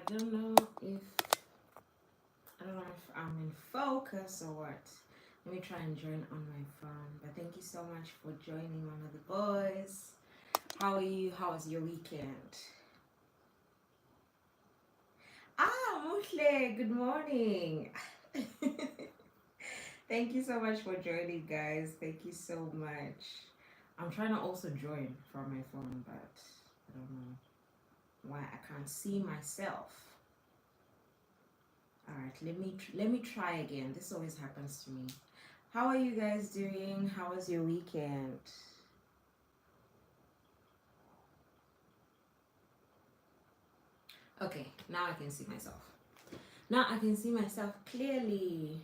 don't know if I don't know if I'm in focus or what. Let me try and join on my phone. But thank you so much for joining, one of the boys. How are you? How was your weekend? Mushle, good morning. Thank you so much for joining, guys. Thank you so much. I'm trying to also join from my phone, but I don't know why I can't see myself. All right, let me try again. This always happens to me. How are you guys doing? How was your weekend? Okay, now I can see myself. Now I can see myself clearly.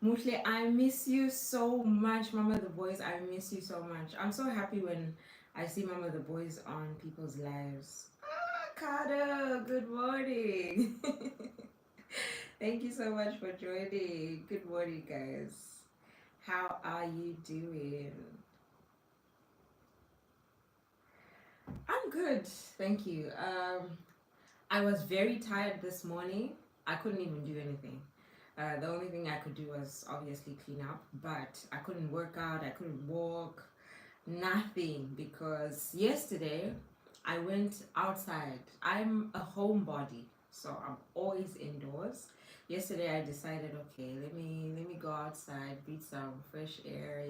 Mushle, I miss you so much, Mama the Boys. I miss you so much. I'm so happy when I see Mama the Boys on people's lives. Kada, good morning. Thank you so much for joining. Good morning, guys. How are you doing? I'm good, thank you. I was very tired this morning. I couldn't even do anything. The only thing I could do was obviously clean up, but I couldn't work out, I couldn't walk, nothing, because yesterday I went outside. I'm a homebody, so I'm always indoors. Yesterday I decided, okay, let me go outside, breathe some fresh air,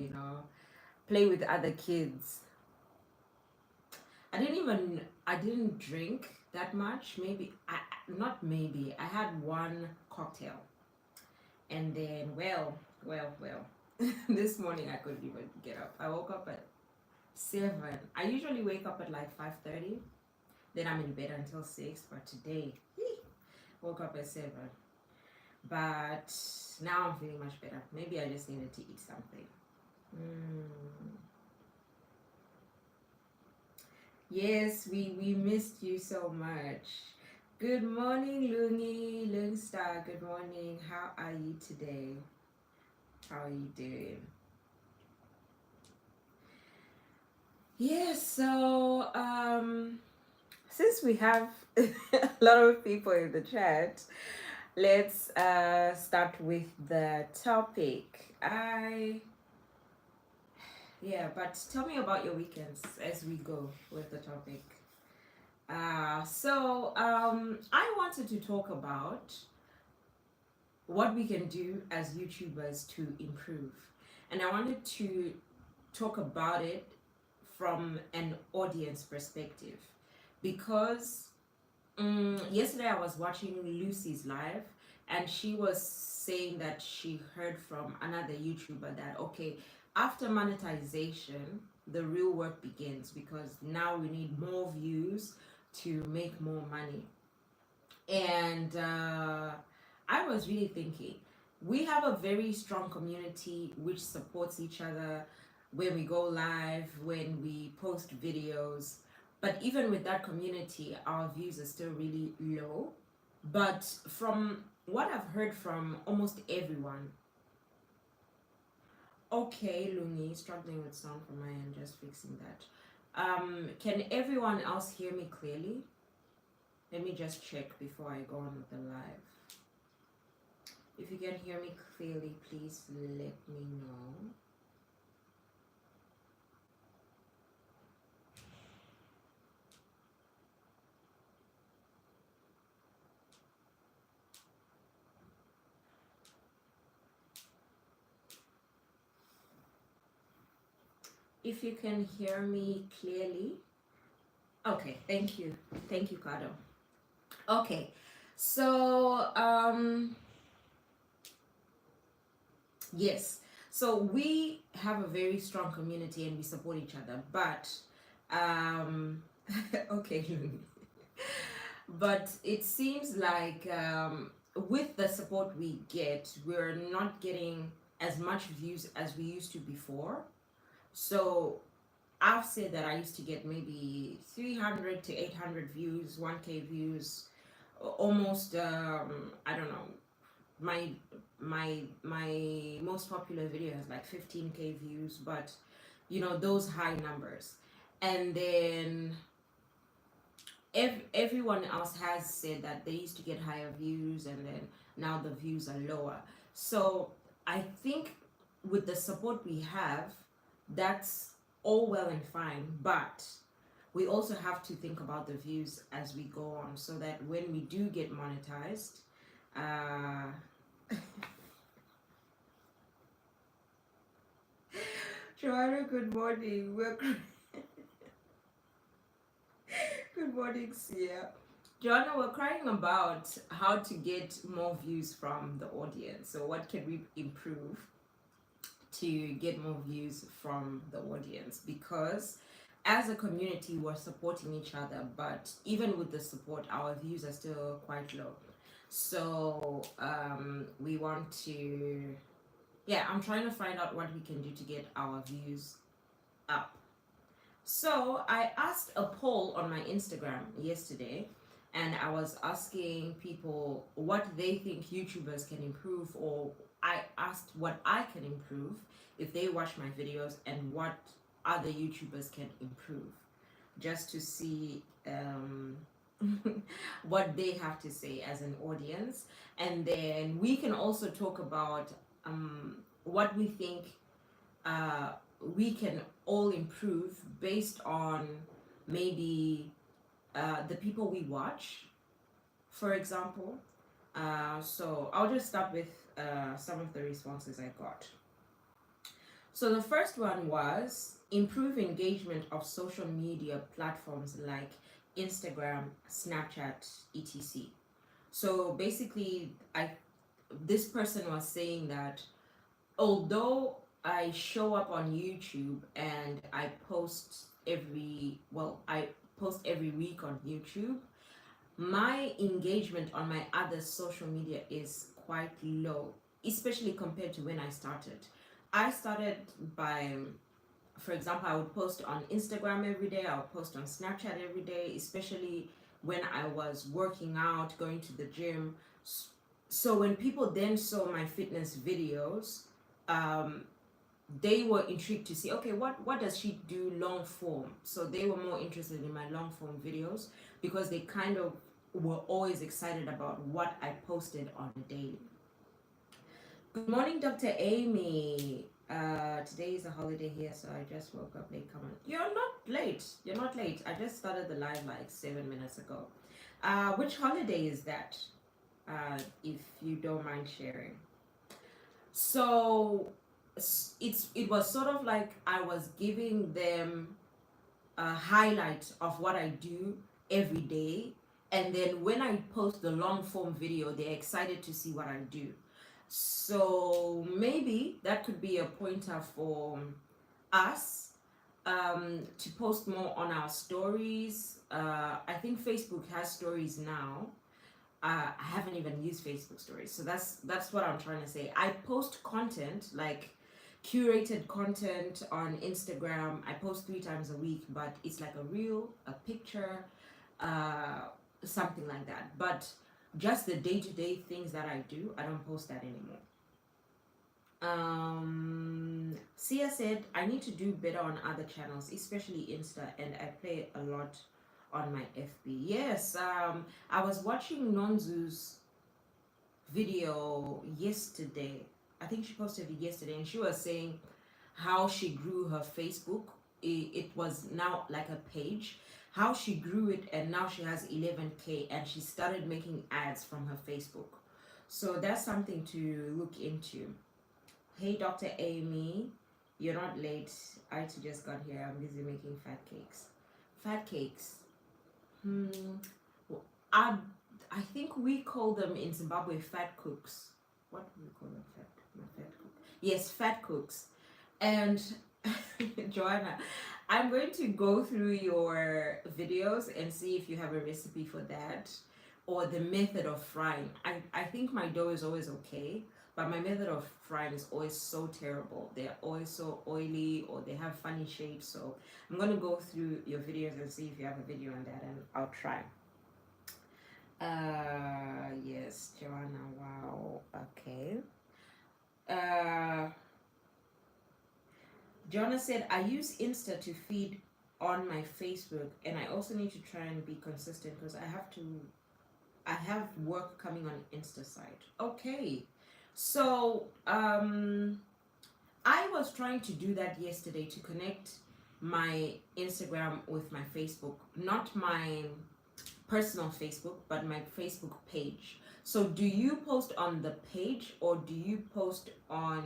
play with other kids. I didn't drink that much. I had one cocktail. And then, well, this morning I couldn't even get up. I woke up at 7. I usually wake up at like 5:30. Then I'm in bed until 6. But today, woke up at 7. But now I'm feeling much better. Maybe I just needed to eat something. Yes, we missed you so much. Good morning, Lungi, Lungstar. Good morning. How are you today? How are you doing? Yes, so since we have a lot of people in the chat, let's start with the topic. But tell me about your weekends as we go with the topic. I wanted to talk about what we can do as YouTubers to improve. And I wanted to talk about it from an audience perspective, because yesterday I was watching Lucy's live, and she was saying that she heard from another YouTuber that, okay, after monetization, the real work begins, because now we need more views to make more money. And I was really thinking, we have a very strong community which supports each other when we go live, when we post videos. But even with that community, our views are still really low. But from what I've heard from almost everyone, okay, Lungi, struggling with sound from my end, just fixing that. Can everyone else hear me clearly? Let me just check before I go on with the live. If you can hear me clearly, please let me know. If you can hear me clearly. Okay, thank you. Thank you, Kado. Okay, so yes, so we have a very strong community and we support each other, but okay, but it seems like with the support we get, we're not getting as much views as we used to before. So I've said that I used to get maybe 300 to 800 views, 1K views, almost I don't know, my most popular video has like 15K views, but those high numbers. And then everyone else has said that they used to get higher views and then now the views are lower. So I think with the support we have, that's all well and fine, but we also have to think about the views as we go on so that when we do get monetized, uh, Joanna, good morning. Good morning, Sia. Joanna, we're crying about how to get more views from the audience. So, what can we improve to get more views from the audience? Because as a community, we're supporting each other, but even with the support, our views are still quite low. So, we want to, yeah, I'm trying to find out what we can do to get our views up. So I asked a poll on my Instagram yesterday, and I was asking people what they think YouTubers can improve, or I asked what I can improve if they watch my videos, and what other YouTubers can improve, just to see what they have to say as an audience. And then we can also talk about what we think uh, we can all improve based on maybe the people we watch, for example. So I'll just start with some of the responses I got. So the first one was improve engagement of social media platforms like Instagram, Snapchat, etc. So basically, this person was saying that although I show up on YouTube and I post I post every week on YouTube, my engagement on my other social media is quite low, especially compared to when I started. I started by, for example, I would post on Instagram every day, I would post on Snapchat every day, especially when I was working out, going to the gym. So when people then saw my fitness videos, they were intrigued to see, okay, what does she do long form? So they were more interested in my long form videos because they kind of were always excited about what I posted on a daily. Good morning, Dr. Amy. Today is a holiday here, so I just woke up late. Come on. You're not late. You're not late. I just started the live like 7 minutes ago. Which holiday is that? If you don't mind sharing. So it was sort of like I was giving them a highlight of what I do every day, and then when I post the long form video, they're excited to see what I do. So maybe that could be a pointer for us to post more on our stories. I think Facebook has stories now. I haven't even used Facebook stories, so that's what I'm trying to say. I post content, like curated content on Instagram. I post 3 times a week, but it's like a reel, a picture, something like that. But just the day-to-day things that I do, I don't post that anymore. Sia said I need to do better on other channels, especially Insta, and I play a lot on my FB. Yes, I was watching Nonzu's video yesterday. I think she posted it yesterday, and she was saying how she grew her Facebook. It was now like a page. How she grew it, and now she has 11K, and she started making ads from her Facebook. So that's something to look into. Hey, Dr. Amy, you're not late. I too just got here. I'm busy making fat cakes. Fat cakes. I think we call them in Zimbabwe fat cooks. What do we call them? Fat cook. Yes, fat cooks. And Joanna, I'm going to go through your videos and see if you have a recipe for that, or the method of frying. I think my dough is always okay, but my method of frying is always so terrible. They're always so oily, or they have funny shapes. So I'm going to go through your videos and see if you have a video on that, and I'll try. Yes, Joanna, wow, okay. Joanna said, I use Insta to feed on my Facebook, and I also need to try and be consistent because I have work coming on Insta side. Okay. So I was trying to do that yesterday to connect my Instagram with my Facebook, not my personal Facebook, but my Facebook page. So do you post on the page or do you post on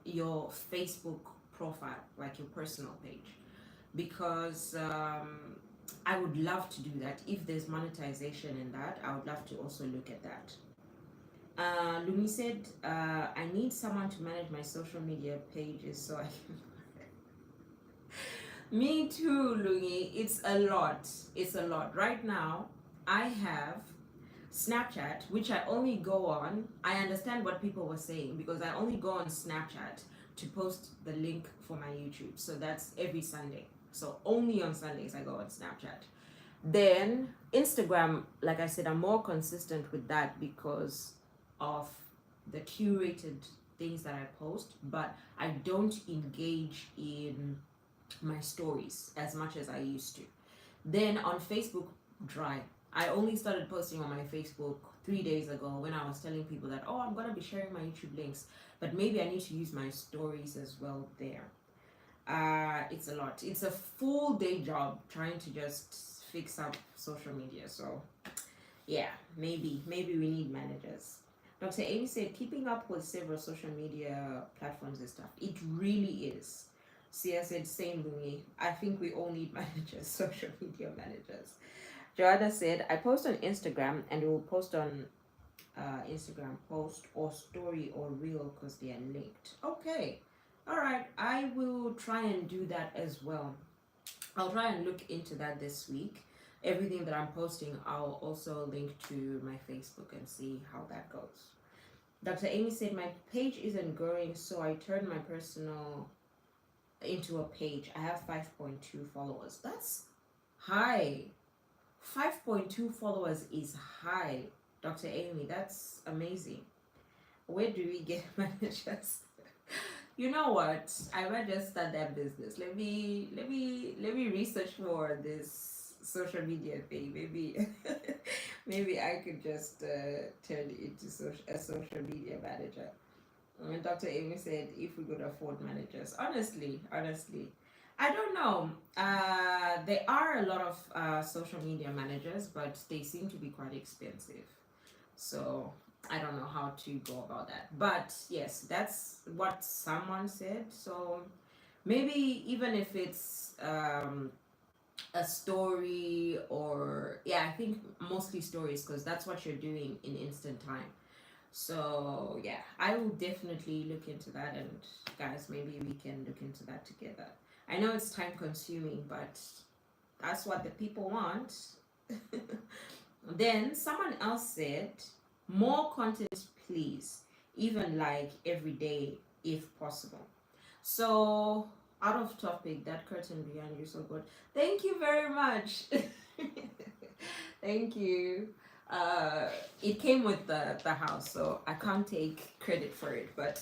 your Facebook profile, like your personal page? Because I would love to do that. If there's monetization in that, I would love to also look at that. Lumi said, I need someone to manage my social media pages so I can. Me too, Lungi. It's a lot. It's a lot. Right now, I have Snapchat, which I only go on. I understand what people were saying because I only go on Snapchat to post the link for my YouTube. So that's every Sunday. So only on Sundays I go on Snapchat. Then Instagram, like I said, I'm more consistent with that because of the curated things that I post, but I don't engage in my stories as much as I used to. Then on Facebook, dry. I only started posting on my Facebook 3 days ago when I was telling people that, oh, I'm going to be sharing my YouTube links, but maybe I need to use my stories as well there. It's a lot. It's a full day job trying to just fix up social media. So yeah, maybe we need managers. Dr. Amy said keeping up with several social media platforms and stuff. It really is. Sia said same with me. I think we all need managers, social media managers. Joanna said I post on Instagram and we will post on Instagram post or story or reel because they are linked. Okay. All right. I will try and do that as well. I'll try and look into that this week. Everything that I'm posting, I'll also link to my Facebook and see how that goes. Dr. Amy said my page isn't growing, so I turned my personal into a page. I have 5.2 followers. That's high. 5.2 followers is high, Dr. Amy. That's amazing. Where do we get managers? You know what? I might just start that business. Let me research more this social media thing. Maybe I could just turn it into a social media manager. And Dr. Amy said if we could afford managers. Honestly, I don't know. There are a lot of social media managers, but they seem to be quite expensive. So I don't know how to go about that. But yes, that's what someone said. So maybe even if it's a story or, yeah, I think mostly stories because that's what you're doing in instant time. So yeah, I will definitely look into that, and guys, maybe we can look into that together. I know it's time consuming, but that's what the people want. Then someone else said, more content, please, even like every day if possible. So, out of topic, that curtain behind you so good. Thank you very much. Thank you. It came with the house, so I can't take credit for it, but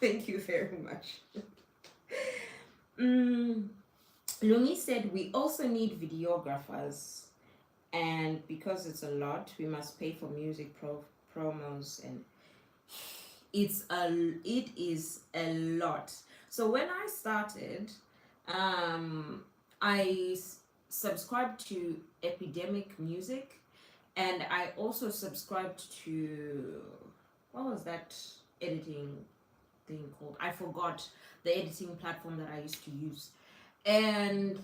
thank you very much. Lungi said we also need videographers, and because it's a lot, we must pay for music promos, and it is a lot. So when I started, I subscribed to Epidemic Music, and I also subscribed to, what was that editing thing called? I forgot the editing platform that I used to use. And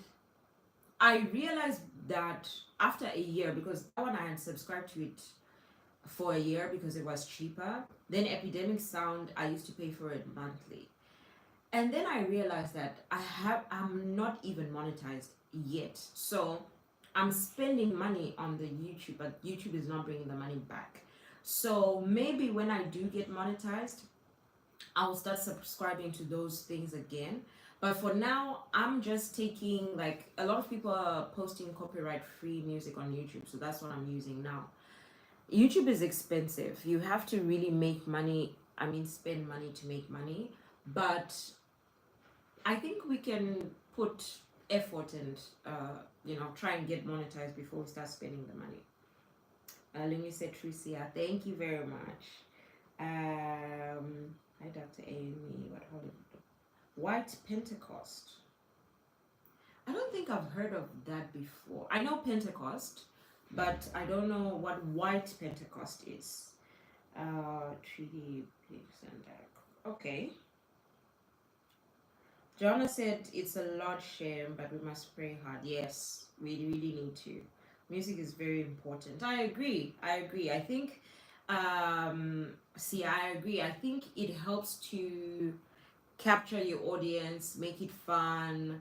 I realized that after a year, because that one I had subscribed to it for a year because it was cheaper. Then Epidemic Sound, I used to pay for it monthly. And then I realized that I'm not even monetized yet. So I'm spending money on the YouTube, but YouTube is not bringing the money back. So maybe when I do get monetized, I'll start subscribing to those things again. But for now, I'm just taking, like, a lot of people are posting copyright-free music on YouTube, so that's what I'm using now. YouTube is expensive. You have to really make money, spend money to make money. But I think we can put effort and try and get monetized before we start spending the money. Let me say Tricia, thank you very much. Hi Dr. Amy, what holiday? White Pentecost. I don't think I've heard of that before. I know Pentecost, but I don't know what White Pentecost is. Treaty, okay. Joanna said it's a lot shame, but we must pray hard. Yes, we really need to. Music is very important. I agree. I think, I agree. I think it helps to capture your audience, make it fun,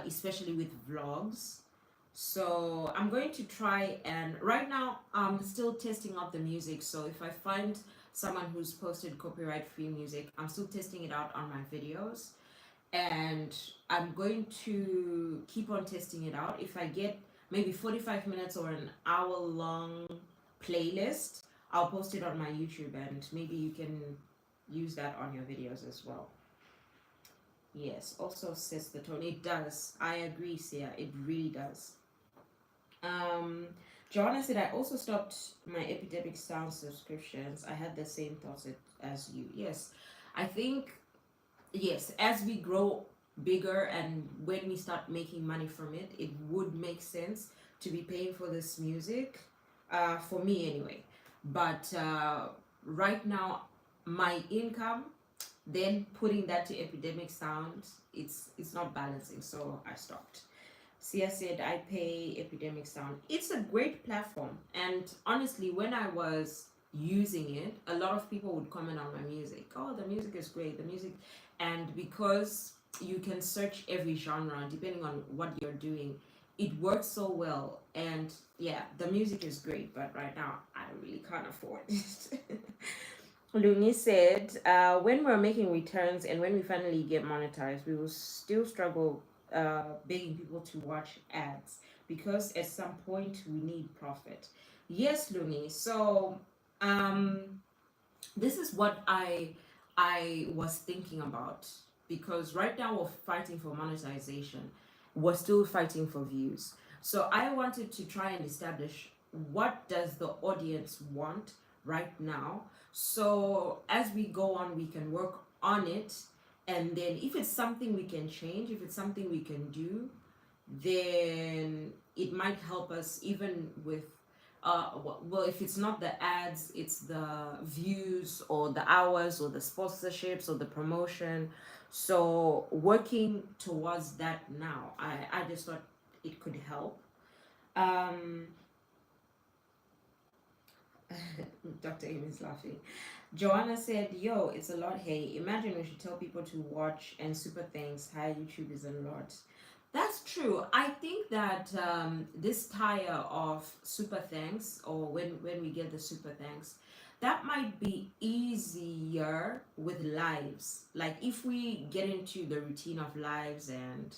especially with vlogs. So I'm going to try, and right now I'm still testing out the music. So if I find someone who's posted copyright free music, I'm still testing it out on my videos, and I'm going to keep on testing it out. If I get maybe 45 minutes or an hour long playlist, I'll post it on my YouTube, and maybe you can use that on your videos as well. Yes, also sets the tone. It does. I agree, Sia. It really does. Joanna said, I also stopped my Epidemic Sound subscriptions. I had the same thoughts as you. Yes, I think, yes, as we grow bigger and when we start making money from it, it would make sense to be paying for this music, for me anyway. But right now, my income, then putting that to Epidemic Sound, it's not balancing, so I stopped. Sia said, I pay Epidemic Sound. It's a great platform, and honestly, when I was using it, a lot of people would comment on my music. Oh, the music is great, the music. And because you can search every genre depending on what you're doing, it works so well. And yeah, the music is great, but right now I really can't afford it. Luni said, when we're making returns and when we finally get monetized, we will still struggle begging people to watch ads, because at some point we need profit. Yes, Luni. So this is what I was thinking about, because right now we're fighting for monetization, we're still fighting for views. So I wanted to try and establish, what does the audience want right now, so as we go on we can work on it, and then if it's something we can change, if it's something we can do, then it might help us even with well, if it's not the ads, it's the views or the hours or the sponsorships or the promotion. So working towards that now, I just thought it could help. Dr. Amy's laughing. Joanna said, yo, it's a lot. Hey, imagine we should tell people to watch and super thanks. Hi, YouTube is a lot. That's true. I think that this tire of super thanks, or when we get the super thanks, that might be easier with lives. Like if we get into the routine of lives and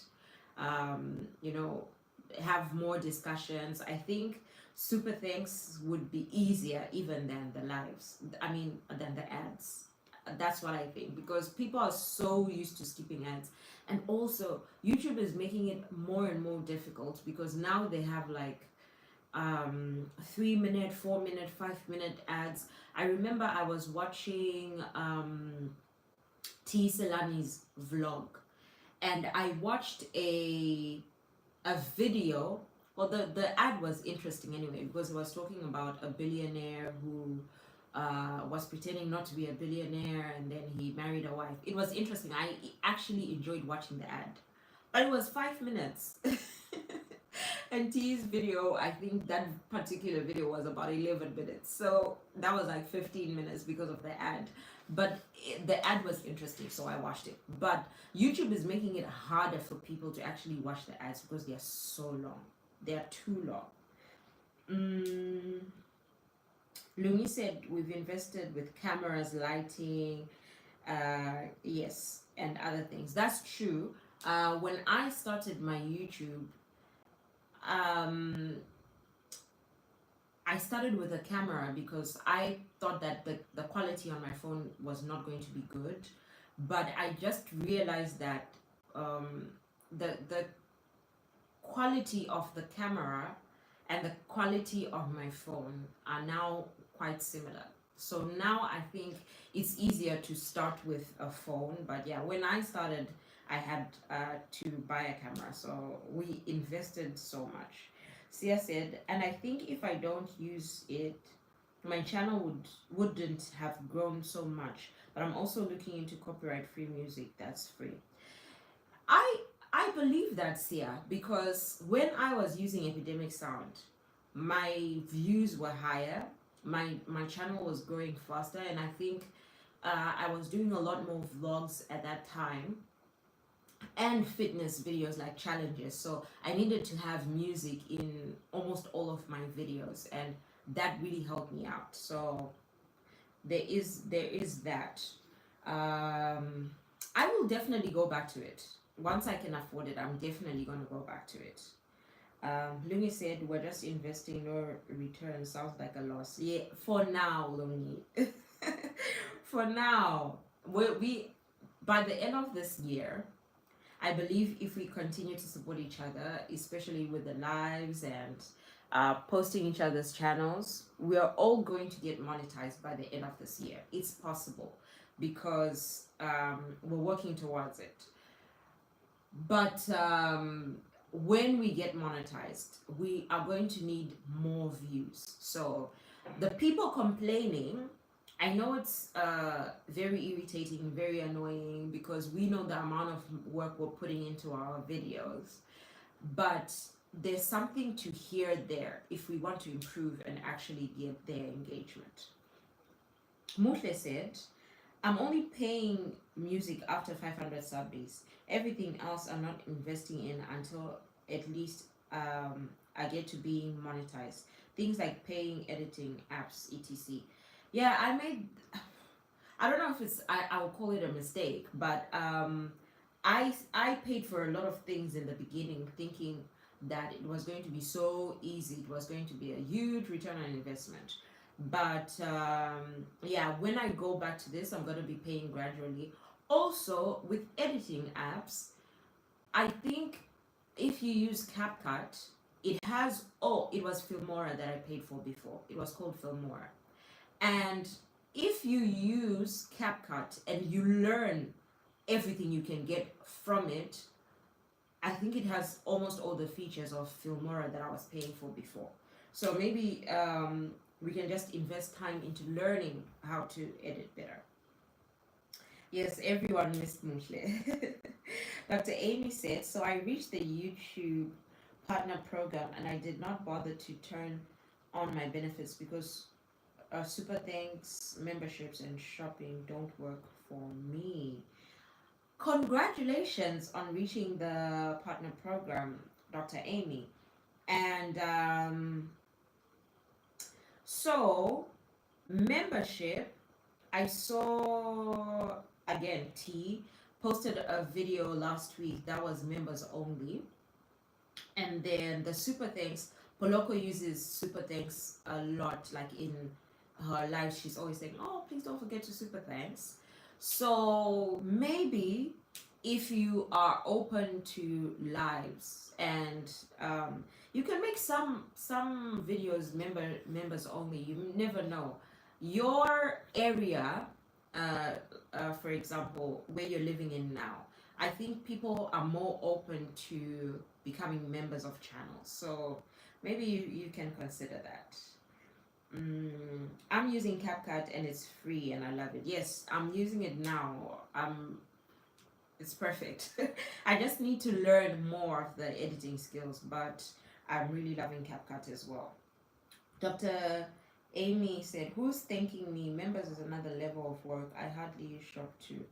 have more discussions, I think super thanks would be easier even than the lives. I mean, than the ads. That's what I think, because people are so used to skipping ads, and also YouTube is making it more and more difficult, because now they have like 3-minute, 4-minute, 5-minute ads. I remember I was watching T Selani's vlog, and I watched a video. Well, the ad was interesting anyway, because it was talking about a billionaire who was pretending not to be a billionaire, and then he married a wife. It was interesting. I actually enjoyed watching the ad, but it was 5 minutes. And T's video, I think that particular video was about 11 minutes, so that was like 15 minutes because of the ad. But the ad was interesting, so I watched it. But YouTube is making it harder for people to actually watch the ads, because they are so long. They are too long. Lumi said, we've invested with cameras, lighting, yes, and other things. That's true. When I started my YouTube, I started with a camera because I thought that the quality on my phone was not going to be good. But I just realized that the quality of the camera and the quality of my phone are now quite similar. So now I think it's easier to start with a phone. But yeah, when I started, I had to buy a camera. So we invested so much. Sia said, and I think if I don't use it, my channel wouldn't have grown so much. But I'm also looking into copyright free music that's free. I I believe that, Sia, because when I was using Epidemic Sound, my views were higher. My channel was growing faster, and I think I was doing a lot more vlogs at that time and fitness videos like challenges. So I needed to have music in almost all of my videos, and that really helped me out. So there is that. I will definitely go back to it once I can afford it. I'm definitely going to go back to it. Lungi said, we're just investing, no return. Sounds like a loss. Yeah, for now, Lungi. For now. We by the end of this year, I believe if we continue to support each other, especially with the lives and posting each other's channels, we are all going to get monetized by the end of this year. It's possible because we're working towards it. But when we get monetized, we are going to need more views. So the people complaining, I know it's very irritating, very annoying, because we know the amount of work we're putting into our videos, but there's something to hear there if we want to improve and actually get their engagement. Mutle said, I'm only paying music after 500 sub-base. Everything else I'm not investing in until at least I get to being monetized. Things like paying, editing, apps, etc. Yeah, I don't know if it's, I will call it a mistake, but I paid for a lot of things in the beginning thinking that it was going to be so easy. It was going to be a huge return on investment. But yeah, when I go back to this, I'm going to be paying gradually. Also, with editing apps, I think if you use CapCut, it has, oh, it was Filmora that I paid for before. It was called Filmora. And if you use CapCut and you learn everything you can get from it, I think it has almost all the features of Filmora that I was paying for before. So maybe we can just invest time into learning how to edit better. Yes, everyone missed Mushle. Dr. Amy said, so I reached the YouTube partner program and I did not bother to turn on my benefits because super thanks, memberships, and shopping don't work for me. Congratulations on reaching the partner program, Dr. Amy. And so membership, I saw again T posted a video last week that was members only. And then the super thanks, Poloko uses super thanks a lot, like in her life she's always saying, oh, please don't forget to super thanks. So maybe if you are open to lives and you can make some videos members only, you never know. Your area, for example, where you're living in now, I think people are more open to becoming members of channels. So maybe you can consider that. I'm using CapCut and it's free and I love it. Yes, I'm using it now. It's perfect. I just need to learn more of the editing skills, but I'm really loving CapCut as well. Dr. Amy said, who's thanking me? Members is another level of work. I hardly use shop too.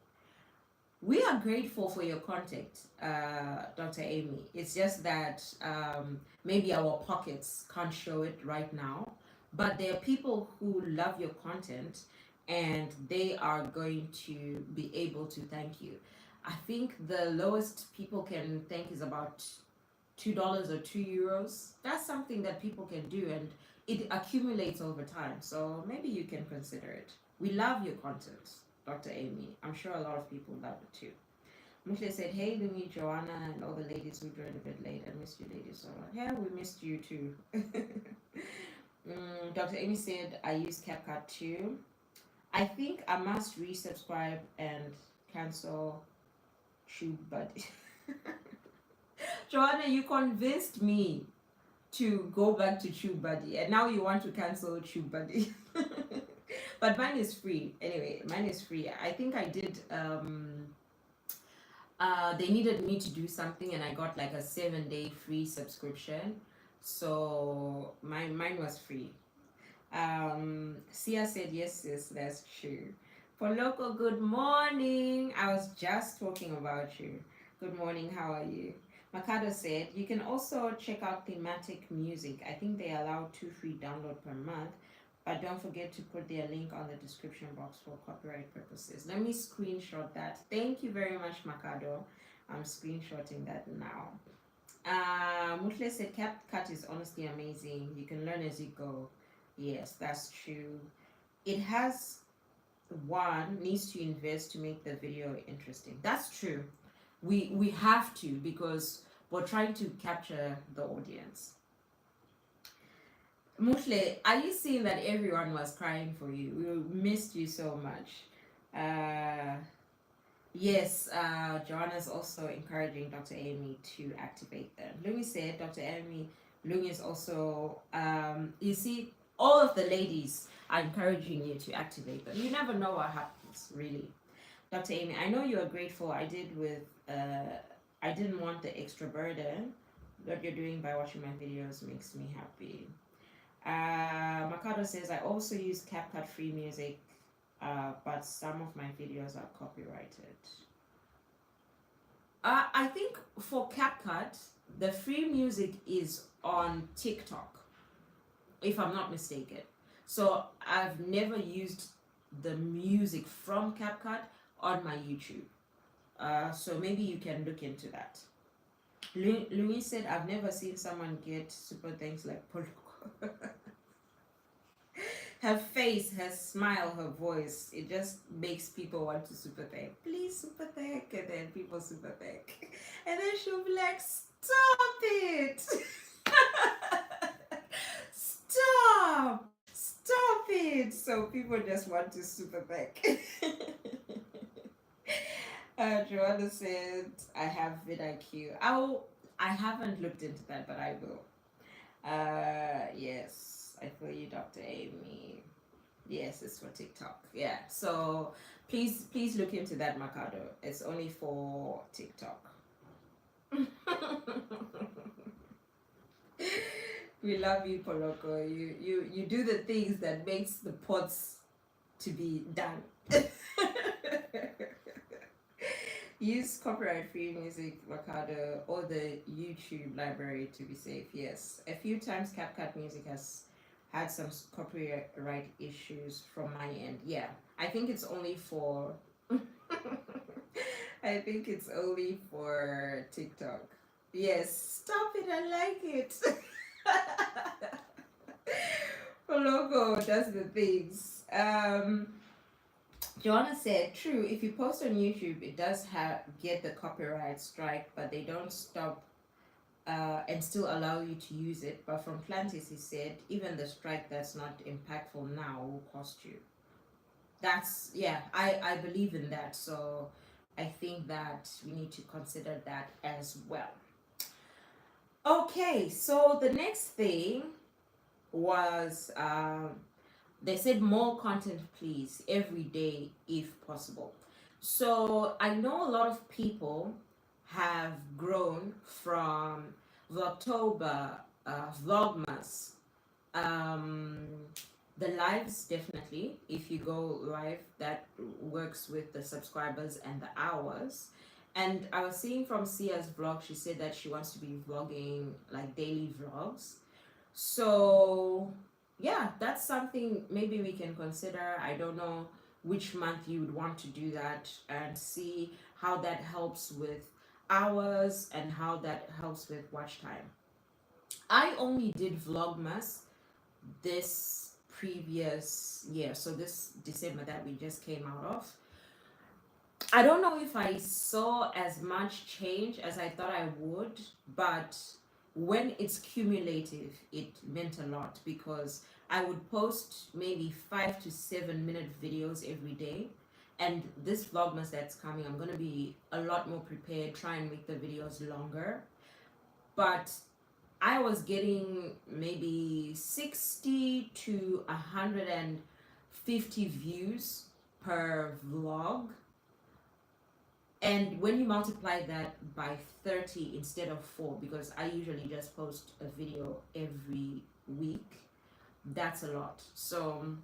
We are grateful for your content, Dr. Amy. It's just that maybe our pockets can't show it right now. But there are people who love your content and they are going to be able to thank you. I think the lowest people can thank is about $2 or €2. That's something that people can do and it accumulates over time. So maybe you can consider it. We love your content, Dr. Amy. I'm sure a lot of people love it too. Mushle said, hey, Lumi, Joanna, and all the ladies who joined a bit late. I missed you, ladies. So, yeah, we missed you too. Dr. Amy said, I use CapCut too. I think I must resubscribe and cancel TubeBuddy. Joanna, you convinced me to go back to TubeBuddy, and now you want to cancel TubeBuddy. But mine is free. Anyway, mine is free. I think I did. They needed me to do something, and I got like a 7-day free subscription. So mine was free. Sia said, yes, that's true. For local, good morning. I was just talking about you. Good morning, how are you? Makado said, you can also check out thematic music. I think they allow 2 free download per month, but don't forget to put their link on the description box for copyright purposes. Let me screenshot that. Thank you very much, Makado. I'm screenshotting that now. Mutle said, CapCut is honestly amazing. You can learn as you go. Yes, that's true. It has needs to invest to make the video interesting. That's true. We have to, because we're trying to capture the audience. Mushle, are you seeing that everyone was crying for you? We missed you so much. Yes, Joanna's also encouraging Dr. Amy to activate them. Lumi said, Dr. Amy, Lumi is also, you see, all of the ladies are encouraging you to activate them. You never know what happens, really. Dr. Amy, I know you are grateful. I didn't want the extra burden. What you're doing by watching my videos makes me happy. Makado says, I also use CapCut free music, but some of my videos are copyrighted. I think for CapCut, the free music is on TikTok, if I'm not mistaken. So I've never used the music from CapCut on my YouTube. So maybe you can look into that. Louise said, I've never seen someone get super thanks like Poloko. Her face, her smile, her voice, it just makes people want to super thank. Please super thank, and then people super thank. And then she'll be like, stop it! Stop it! So people just want to super thank. Joanna said, I have vidIQ. I haven't looked into that, but I will. Yes, I feel you, Dr. Amy. Yes, it's for TikTok. Yeah, so please look into that, Makado. It's only for TikTok. We love you, Poloko. You do the things that makes the pods to be done. Use copyright-free music, Makado, or the YouTube library to be safe. Yes, a few times CapCut music has had some copyright issues from my end. Yeah, I think it's only for I think it's only for TikTok. Yes, stop it, I like it. Logo does the things. Joanna said, true, if you post on YouTube, it does get the copyright strike, but they don't stop and still allow you to use it. But from Plantis, he said, even the strike that's not impactful now will cost you. That's, yeah, I believe in that. So I think that we need to consider that as well. Okay, so the next thing was, they said more content, please, every day if possible. So I know a lot of people have grown from Vlogtober, Vlogmas, the lives, definitely. If you go live, that works with the subscribers and the hours. And I was seeing from Sia's vlog, she said that she wants to be vlogging like daily vlogs. So yeah, that's something maybe we can consider. I don't know which month you would want to do that, and see how that helps with hours and how that helps with watch time. I only did Vlogmas this previous year, so this December that we just came out of. I don't know if I saw as much change as I thought I would, but when it's cumulative, it meant a lot because I would post maybe 5 to 7 minute videos every day. And this Vlogmas that's coming, I'm going to be a lot more prepared, try and make the videos longer. But I was getting maybe 60 to 150 views per vlog, and when you multiply that by 30 instead of 4, because I usually just post a video every week, that's a lot. So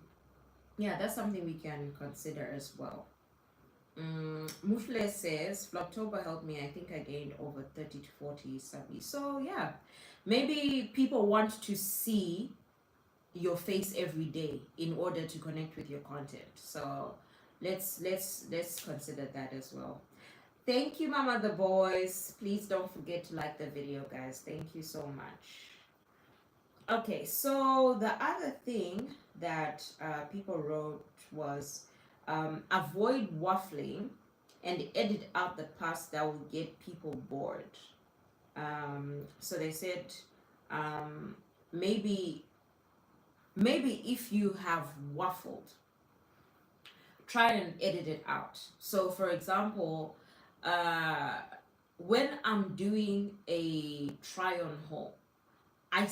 yeah, that's something we can consider as well. Mufle says Vlogtober helped me. I think I gained over 30 to 40 subbies. So yeah, maybe people want to see your face every day in order to connect with your content. So let's consider that as well. Thank you, Mama the Boys. Please don't forget to like the video, guys. Thank you so much. Okay, so the other thing that people wrote was avoid waffling and edit out the parts that will get people bored. So they said maybe if you have waffled, try and edit it out. So for example, when I'm doing a try on haul, I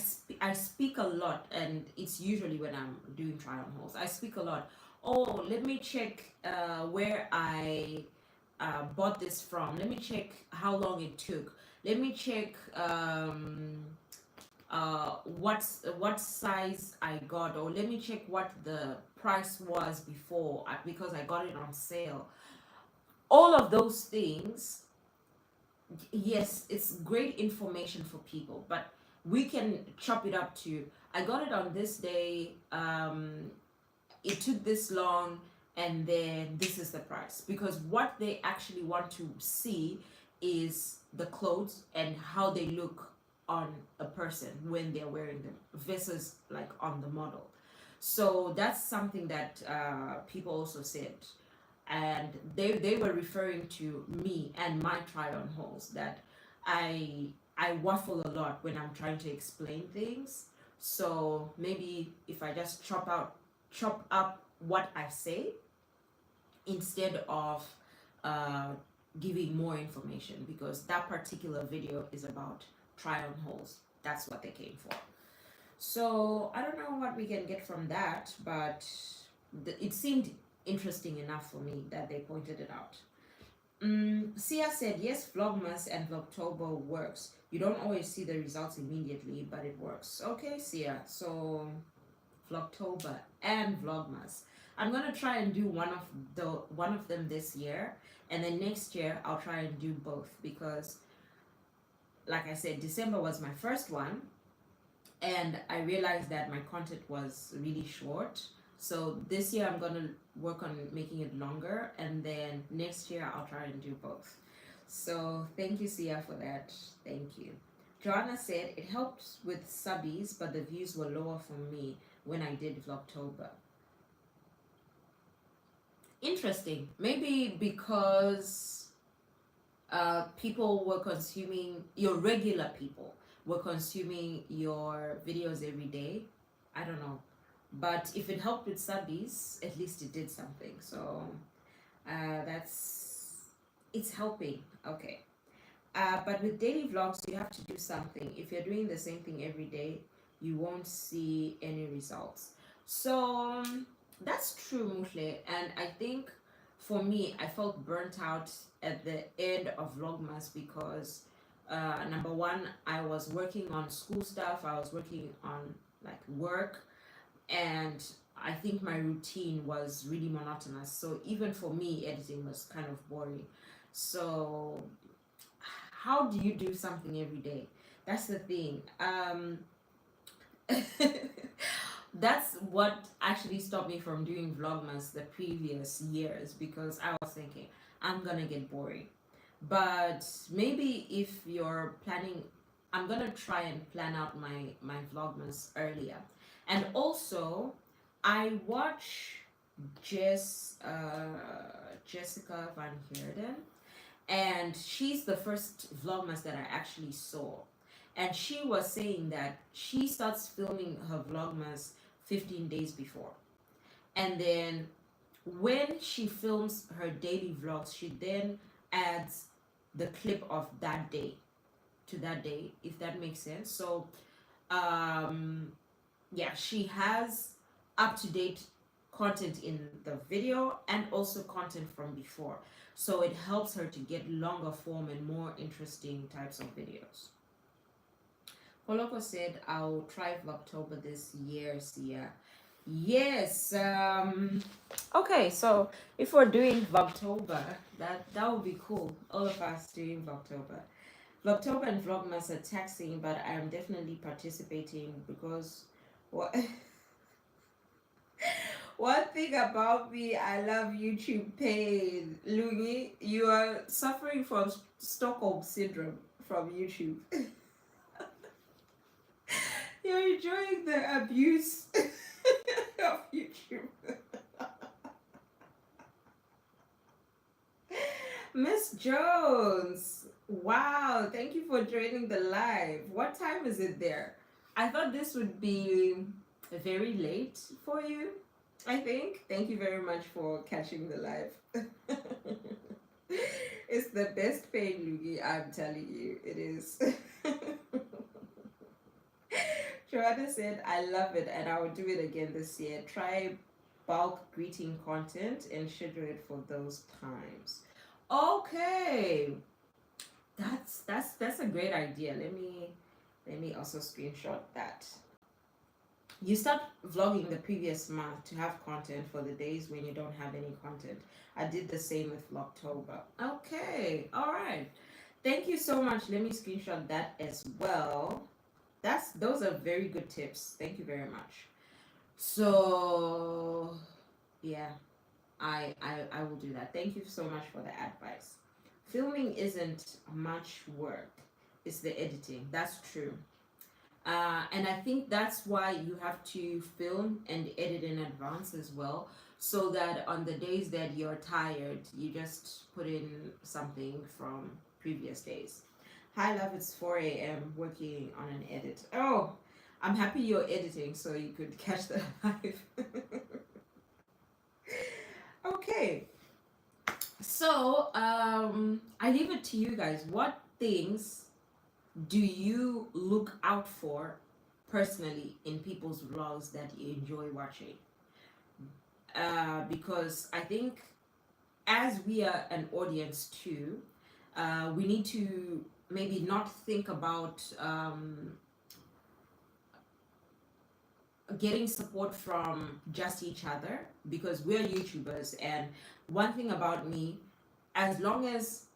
speak a lot, and it's usually when I'm doing try on hauls. I speak a lot. Oh, let me check where I bought this from. Let me check how long it took. Let me check what size I got, or let me check what the price was before because I got it on sale. All of those things, yes, it's great information for people, but we can chop it up to, I got it on this day, it took this long, and then this is the price. Because what they actually want to see is the clothes and how they look on a person when they're wearing them versus like on the model. So that's something that people also said, and they were referring to me and my try on hauls, that I waffle a lot when I'm trying to explain things. So maybe if I just chop up what I say instead of giving more information, because that particular video is about try on hauls. That's what they came for. So I don't know what we can get from that, but it seemed interesting enough for me that they pointed it out. Sia said, yes, Vlogmas and Vlogtober works. You don't always see the results immediately, but it works. Okay, Sia. So Vlogtober and Vlogmas. I'm gonna try and do one of them this year, and then next year I'll try and do both, because like I said, December was my first one, and I realized that my content was really short. So this year I'm gonna work on making it longer, and then next year I'll try and do both. So thank you, Sia, for that. Thank you. Joanna said it helped with subbies, but the views were lower for me when I did Vlogtober. Interesting. Maybe because people were consuming, your regular people were consuming your videos every day. I don't know. But if it helped with subbies, at least it did something. So it's helping. Okay. But with daily vlogs, you have to do something. If you're doing the same thing every day, you won't see any results. So that's true, Mufle. And I think for me, I felt burnt out at the end of Vlogmas because number one, I was working on school stuff. I was working on like work, and I think my routine was really monotonous. So even for me, editing was kind of boring. So how do you do something every day? That's the thing. That's what actually stopped me from doing Vlogmas the previous years, because I was thinking I'm gonna get boring. But maybe if you're planning, I'm gonna try and plan out my Vlogmas earlier. And also, I watch Jessica Van Heerden, and she's the first vlogmas that I actually saw. And she was saying that she starts filming her vlogmas 15 days before, and then when she films her daily vlogs, she then adds the clip of that day to that day, if that makes sense. So um yeah, she has up to date content in the video and also content from before, so it helps her to get longer form and more interesting types of videos. Poloko said, I'll try Vlogtober this year, Sia. Yes. Okay, so if we're doing Vlogtober, that would be cool. All of us doing Vlogtober. Vlogtober and Vlogmas are taxing, but I'm definitely participating because what one thing about me, I love YouTube pain. Lungi, you are suffering from Stockholm syndrome from YouTube. You're enjoying the abuse of YouTube. Miss Jones, wow, thank you for joining the live. What time is it there? I thought this would be very late for you, I think. Thank you very much for catching the live. It's the best pain, Lugi, I'm telling you, it is. Joanna said, I love it and I will do it again this year. Try bulk greeting content and schedule it for those times. Okay. That's a great idea. Let me also screenshot that. You start vlogging the previous month to have content for the days when you don't have any content. I did the same with Vlogtober. Okay, all right. Thank you so much. Let me screenshot that as well. Those are very good tips. Thank you very much. So yeah, I will do that. Thank you so much for the advice. Filming isn't much work. It's the editing. That's true. And I think that's why you have to film and edit in advance as well, so that on the days that you're tired, you just put in something from previous days. Hi, love, it's 4 a.m. working on an edit. Oh, I'm happy you're editing so you could catch the live. Okay. So, I leave it to you guys. What things do you look out for personally in people's vlogs that you enjoy watching? Because I think as we are an audience too, we need to maybe not think about getting support from just each other, because we're YouTubers. And one thing about me, as long as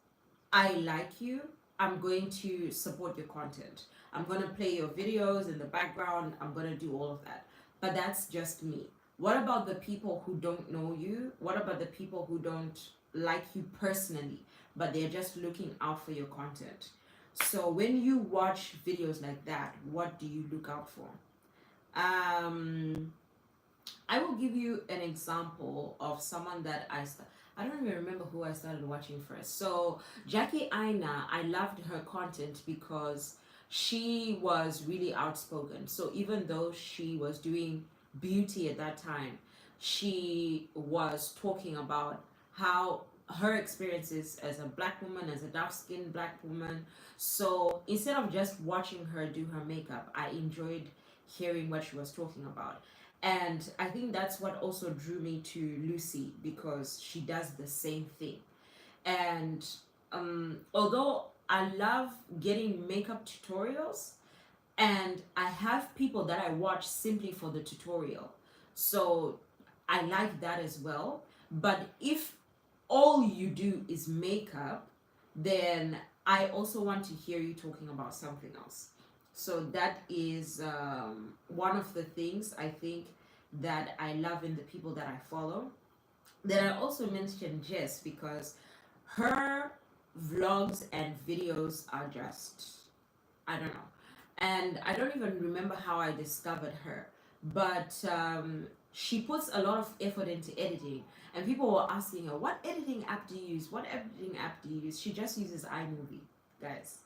I like you, I'm going to support your content. I'm going to play your videos in the background. I'm going to do all of that. But that's just me. What about the people who don't know you? What about the people who don't like you personally, but they're just looking out for your content? So when you watch videos like that, what do you look out for? I will give you an example of someone that I don't even remember who I started watching first. So Jackie Aina, I loved her content because she was really outspoken. So even though she was doing beauty at that time, she was talking about how her experiences as a black woman, as a dark-skinned black woman. So instead of just watching her do her makeup, I enjoyed hearing what she was talking about. And I think that's what also drew me to Lucy, because she does the same thing. And although I love getting makeup tutorials, and I have people that I watch simply for the tutorial, so I like that as well. But if all you do is makeup, then I also want to hear you talking about something else. So that is one of the things I think that I love in the people that I follow. Then I also mentioned Jess because her vlogs and videos are just, I don't know. And I don't even remember how I discovered her. But she puts a lot of effort into editing, and people were asking her, what editing app do you use, what editing app do you use? She just uses iMovie, guys.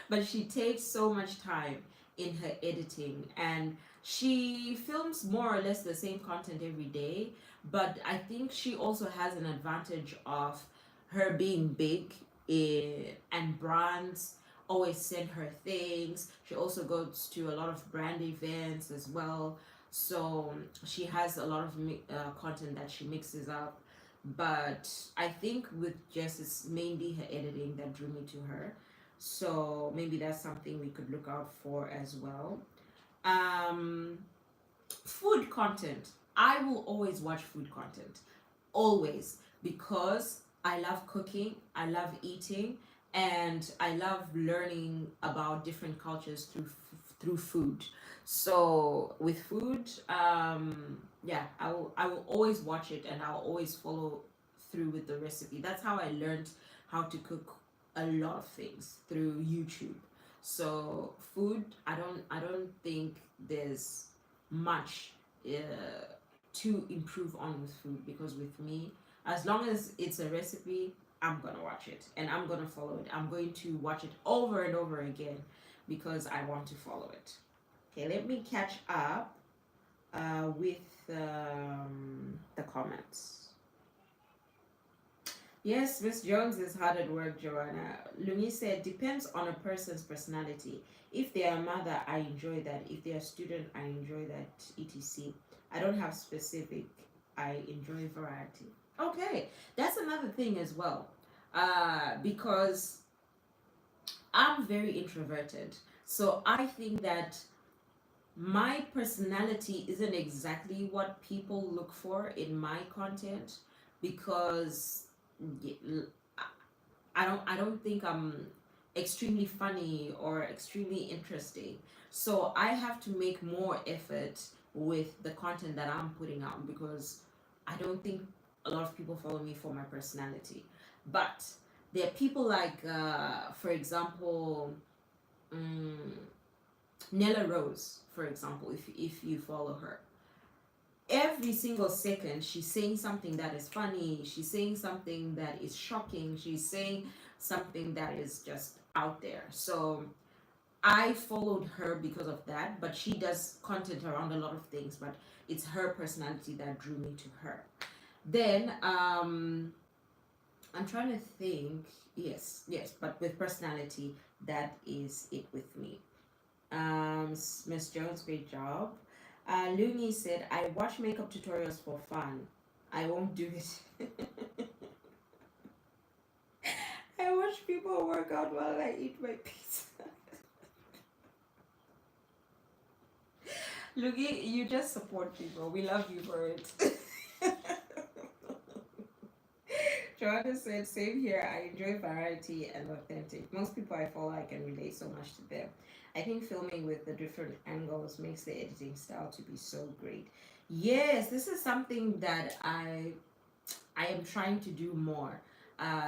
But she takes so much time in her editing, and she films more or less the same content every day. But I think she also has an advantage of her being big, and brands always send her things. She also goes to a lot of brand events as well, so she has a lot of content that she mixes up. But I think with Jess, it's mainly her editing that drew me to her, so maybe that's something we could look out for as well. um Food content, I will always watch food content, always, because I love cooking, I love eating, and I love learning about different cultures through food. So with food, yeah, I will always watch it, and I'll always follow through with the recipe. That's how I learned how to cook a lot of things, through YouTube. So food, I don't think there's much to improve on with food, because with me, as long as it's a recipe, I'm gonna watch it and I'm gonna follow it. I'm going to watch it over and over again because I want to follow it. Okay, let me catch up with the comments. Yes, Miss Jones is hard at work, Joanna. Lumi said, depends on a person's personality. If they are a mother, I enjoy that. If they are a student, I enjoy that, etc. I don't have specific, I enjoy variety. Okay, that's another thing as well. Because I'm very introverted. So I think that my personality isn't exactly what people look for in my content, because I don't think I'm extremely funny or extremely interesting. So I have to make more effort with the content that I'm putting out, because I don't think a lot of people follow me for my personality. But there are people like, for example, um, Nella Rose, for example, if you follow her, every single second she's saying something that is funny, she's saying something that is shocking, she's saying something that is just out there. So I followed her because of that, but she does content around a lot of things, but it's her personality that drew me to her. Then I'm trying to think. Yes, but with personality, that is it with me. Miss Jones, great job. Lumi said, I watch makeup tutorials for fun. I won't do it. I watch people work out while I eat my pizza. Lugi, you just support people. We love you for it. Joanna said, same here. I enjoy variety and authentic. Most people I follow, I can relate so much to them. I think filming with the different angles makes the editing style to be so great. Yes, this is something that I am trying to do more.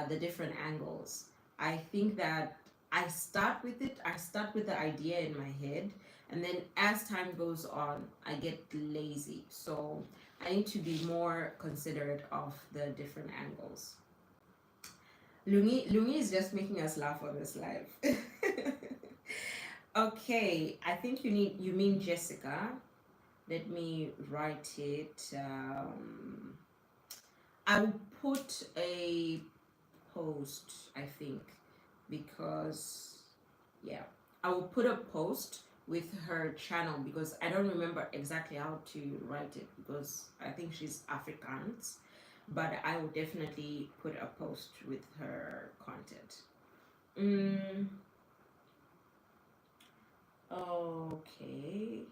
The different angles. I think that I start with it. I start with the idea in my head, and then as time goes on, I get lazy. So I need to be more considerate of the different angles. Lungi is just making us laugh on this live. Okay, I think you mean Jessica. Let me write it. I will put a post, I think, because yeah, I will put a post with her channel, because I don't remember exactly how to write it, because I think she's Afrikaans, but I will definitely put a post with her content. Okay,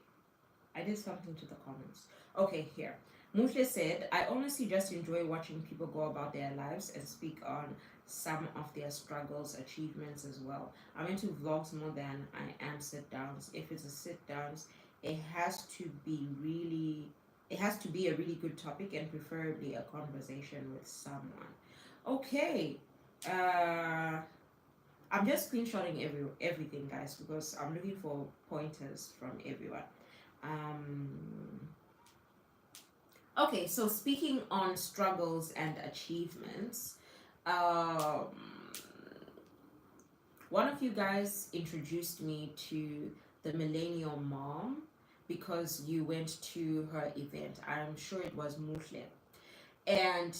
I did something to the comments. Okay, here. Mushle said, I honestly just enjoy watching people go about their lives and speak on some of their struggles, achievements as well. I'm into vlogs more than I am sit downs. If it's a sit downs, it has to be a really good topic, and preferably a conversation with someone. Okay. I'm just screenshotting everything, guys, because I'm looking for pointers from everyone. Um, Okay, so speaking on struggles and achievements, um, one of you guys introduced me to the Millennial Mom because you went to her event. I'm sure it was Muslim. And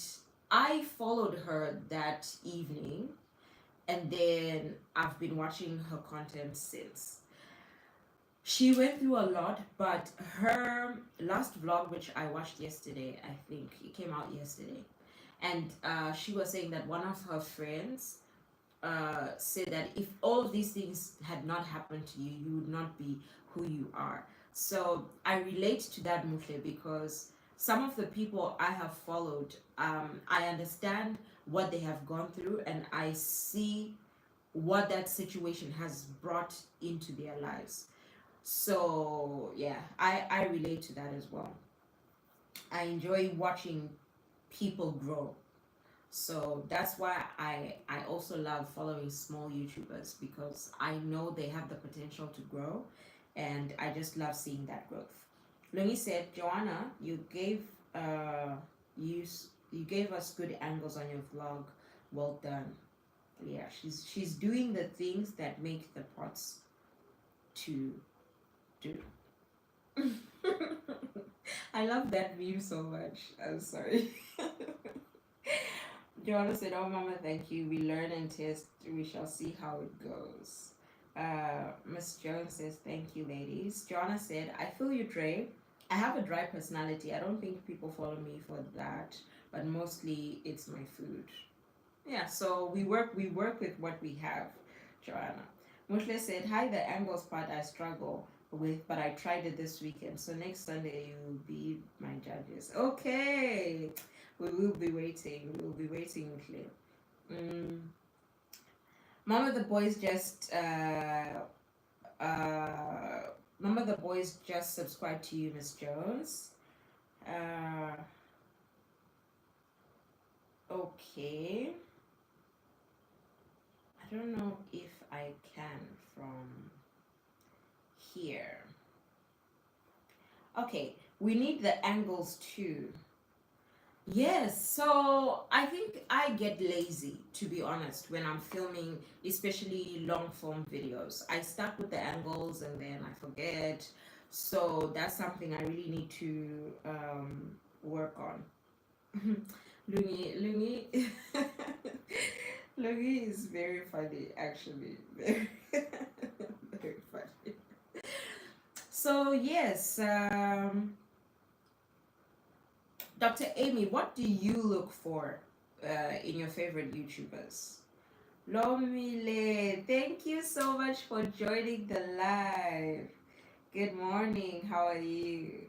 I followed her that evening, and then I've been watching her content since. She went through a lot, but her last vlog, which I watched yesterday, I think it came out yesterday, and she was saying that one of her friends said that if all of these things had not happened to you, you would not be who you are. So I relate to that, Mufle, because some of the people I have followed, I understand what they have gone through, and I see what that situation has brought into their lives. So yeah, I relate to that as well. I enjoy watching people grow. So that's why I also love following small YouTubers, because I know they have the potential to grow, and I just love seeing that growth. Lungi said, Joanna, uh you you gave us good angles on your vlog. Well done. Yeah, she's doing the things that make the pots to do. I love that meme so much. I'm sorry. Joanna said, "Oh, Mama, thank you. We learn and test. We shall see how it goes." Miss Jones says, "Thank you, ladies." Joanna said, "I feel you, Dre. I have a dry personality. I don't think people follow me for that, but mostly it's my food." Yeah, so we work with what we have, Joanna. Mushle said, "Hi, the angles part I struggle with, but I tried it this weekend. So next Sunday you will be my judges." Okay. We will be waiting. We will be waiting, Mushle. Mm. Mama the boys just Mama the boys just subscribed to you, Miss Jones. Uh okay. I don't know if I can from here. Okay, we need the angles too. Yes, so I think I get lazy, to be honest, when I'm filming, especially long form videos. I start with the angles and then I forget. So that's something I really need to work on. Lungi, Lungi is very funny, actually. Very, very funny. So yes, Dr. Amy, what do you look for in your favorite YouTubers? Lomile, thank you so much for joining the live. Good morning, how are you?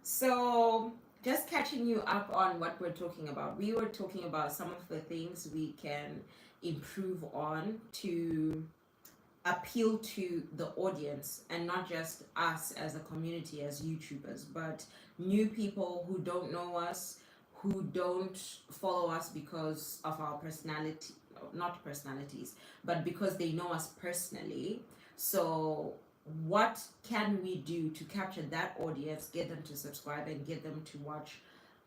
So, just catching you up on what we're talking about. We were talking about some of the things we can improve on to appeal to the audience, and not just us as a community as YouTubers, but new people who don't know us, who don't follow us because of our personality, not personalities, but because they know us personally. So what can we do to capture that audience, get them to subscribe and get them to watch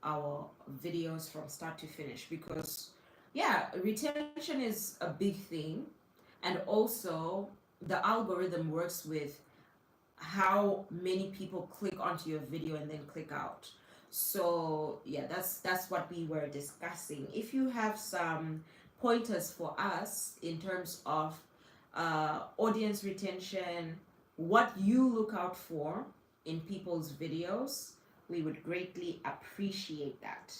our videos from start to finish? Because yeah, retention is a big thing, and also the algorithm works with how many people click onto your video and then click out. So yeah, that's what we were discussing. If you have some pointers for us in terms of audience retention, what you look out for in people's videos, we would greatly appreciate that.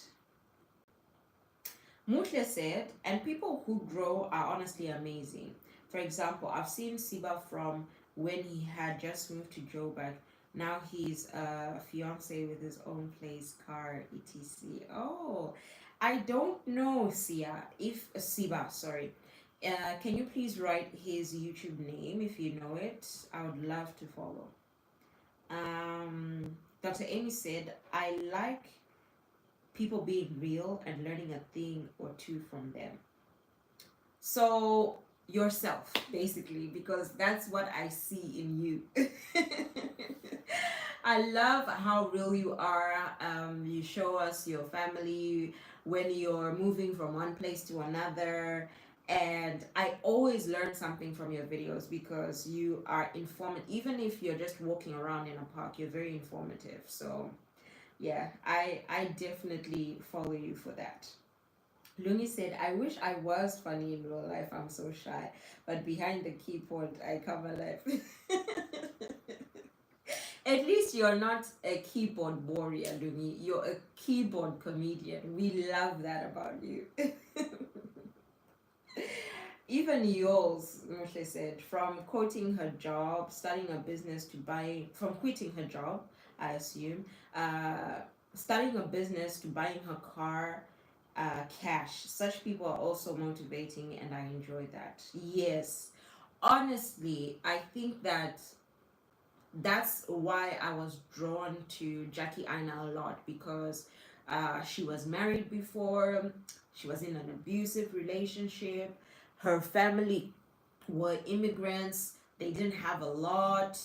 Mutle said, and people who grow are honestly amazing. For example, I've seen Siba from when he had just moved to Joburg. Now he's a fiance with his own place, car, etc. Oh, I don't know, Siba, sorry. Can you please write his YouTube name if you know it? I would love to follow. Dr. Amy said, I like people being real and learning a thing or two from them. So yourself, basically, because that's what I see in you. I love how real you are. You show us your family when you're moving from one place to another. And I always learn something from your videos because you are informative. Even if you're just walking around in a park, you're very informative. So yeah, I definitely follow you for that. Lumi said, I wish I was funny in real life. I'm so shy. But behind the keyboard, I cover life. At least you're not a keyboard warrior, Lumi. You're a keyboard comedian. We love that about you. Even yours, Moshe said, from quitting her job, starting a business to buying, from quitting her job, I assume, starting a business to buying her car, cash. Such people are also motivating, and I enjoy that. Yes, honestly, I think that that's why I was drawn to Jackie Aina a lot because she was married before, she was in an abusive relationship, her family were immigrants, they didn't have a lot,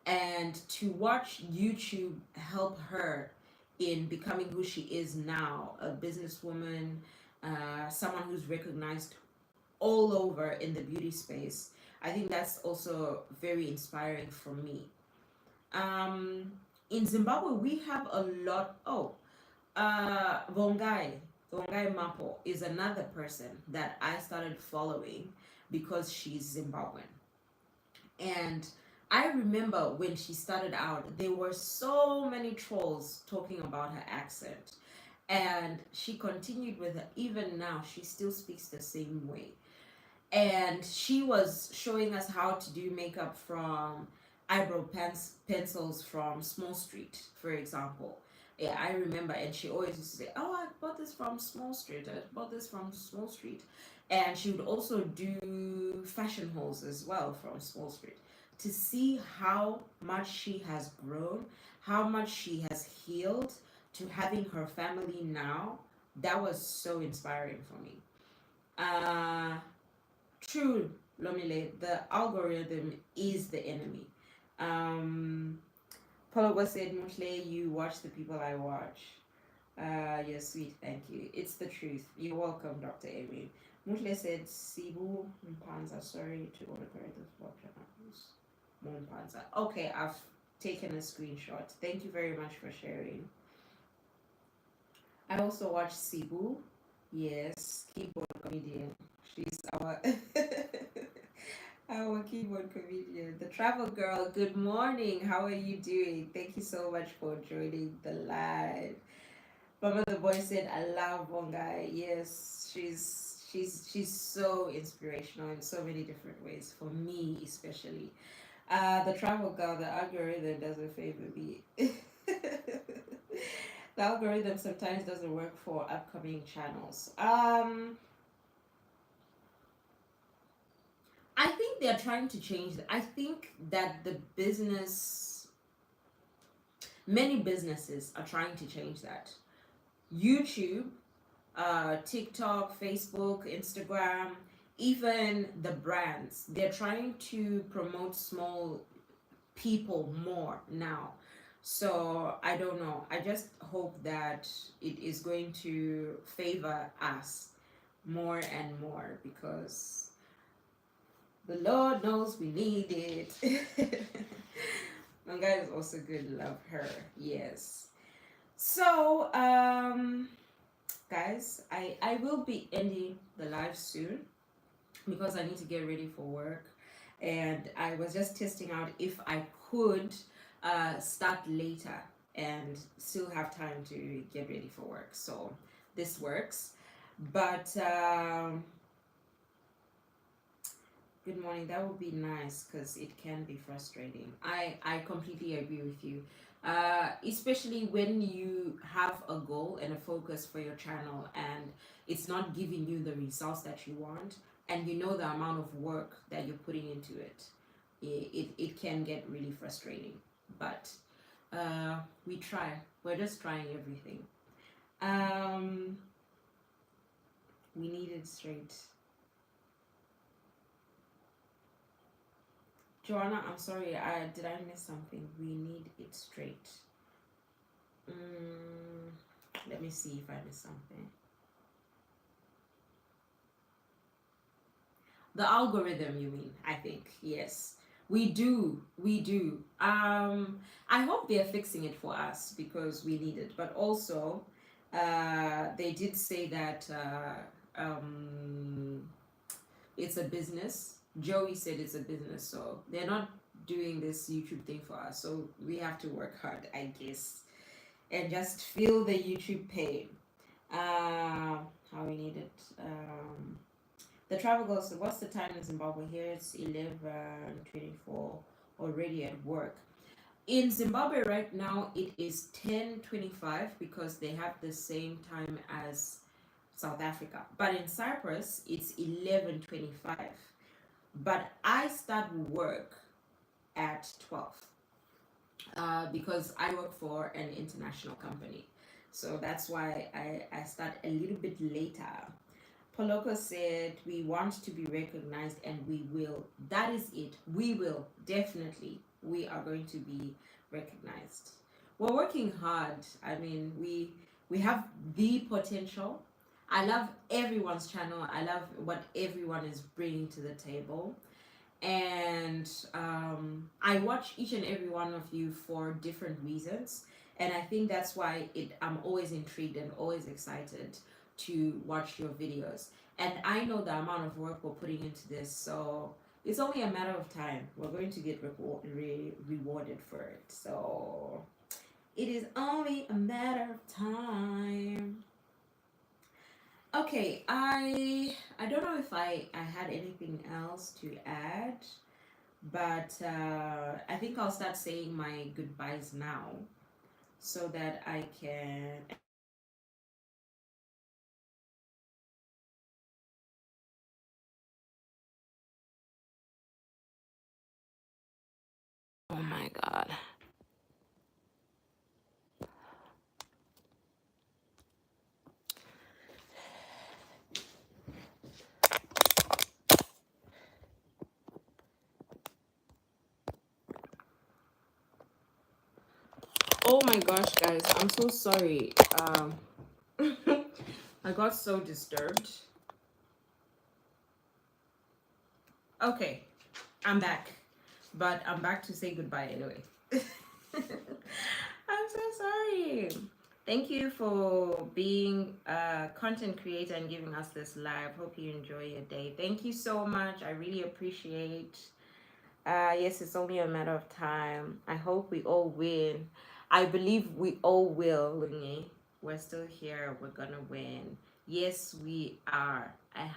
and to watch YouTube help her in becoming who she is now, a businesswoman, someone who's recognized all over in the beauty space, I think that's also very inspiring for me. um, in Zimbabwe, we have a lot. Oh, Vongai Mapo is another person that I started following because she's Zimbabwean. And I remember when she started out, there were so many trolls talking about her accent. And she continued with it. Even now, she still speaks the same way. And she was showing us how to do makeup from eyebrow pencils from Small Street, for example. Yeah, I remember, and she always used to say, "Oh, I bought this from Small Street. I bought this from Small Street," and she would also do fashion hauls as well from Small Street. To see how much she has grown, how much she has healed, to having her family now, that was so inspiring for me. True, Lomile, the algorithm is the enemy. Paulo said, Mushle, you watch the people I watch. You're sweet, thank you. It's the truth. You're welcome, Dr. Amy. Mushle said, Sibu Mpanza, sorry to autocorrect this blog channels. Mpanza. Okay, I've taken a screenshot. Thank you very much for sharing. I also watch Sibu. Yes, keyboard comedian. She's our our keyboard comedian. The travel girl, good morning. How are you doing? Thank you so much for joining the live. Mama the boy said, I love Bongai. Yes, she's so inspirational in so many different ways, for me especially. The travel girl, the algorithm doesn't favor me. The algorithm sometimes doesn't work for upcoming channels. I think they're trying to change that. I think that many businesses are trying to change that. YouTube, TikTok, Facebook, Instagram, even the brands, they're trying to promote small people more now. So I don't know. I just hope that it is going to favor us more and more because the Lord knows we need it. My guy is also good. Love her. Yes. So, guys, I will be ending the live soon because I need to get ready for work. And I was just testing out if I could start later and still have time to get ready for work. So this works. But good morning. That would be nice because it can be frustrating. I completely agree with you. Especially when you have a goal and a focus for your channel and it's not giving you the results that you want, and you know the amount of work that you're putting into it, it can get really frustrating. But we try. We're just trying everything. We need it straight. Joanna, I'm sorry. Did I miss something? We need it straight. Mm, let me see if I missed something. The algorithm, you mean? I think yes, we do. We do. I hope they're fixing it for us because we need it. But also, they did say that it's a business. Joey said it's a business, so they're not doing this YouTube thing for us. So we have to work hard, I guess, and just feel the YouTube pain. How we need it. The travel goes. What's the time in Zimbabwe? Here it's 11:24. Already at work. In Zimbabwe right now it is 10:25 because they have the same time as South Africa. But in Cyprus it's 11:25. But I start work at 12 because I work for an international company. So that's why I start a little bit later. Poloko said, we want to be recognized and we will. That is it. We will. Definitely. We are going to be recognized. We're working hard. I mean, we have the potential. I love everyone's channel. I love what everyone is bringing to the table. And I watch each and every one of you for different reasons. And I think that's why I'm always intrigued and always excited to watch your videos. And I know the amount of work we're putting into this, so it's only a matter of time. We're going to get rewarded for it. So it is only a matter of time. Okay, I don't know if I had anything else to add, but I think I'll start saying my goodbyes now so that I can. Oh my God. Oh my gosh, guys, I'm so sorry. I got so disturbed. Okay, I'm back, but I'm back to say goodbye anyway. I'm so sorry. Thank you for being a content creator and giving us this live. Hope you enjoy your day. Thank you so much. I really appreciate. Yes, it's only a matter of time. I hope we all win. I believe we all will. We're still here. We're gonna win. Yes, we are. 100%.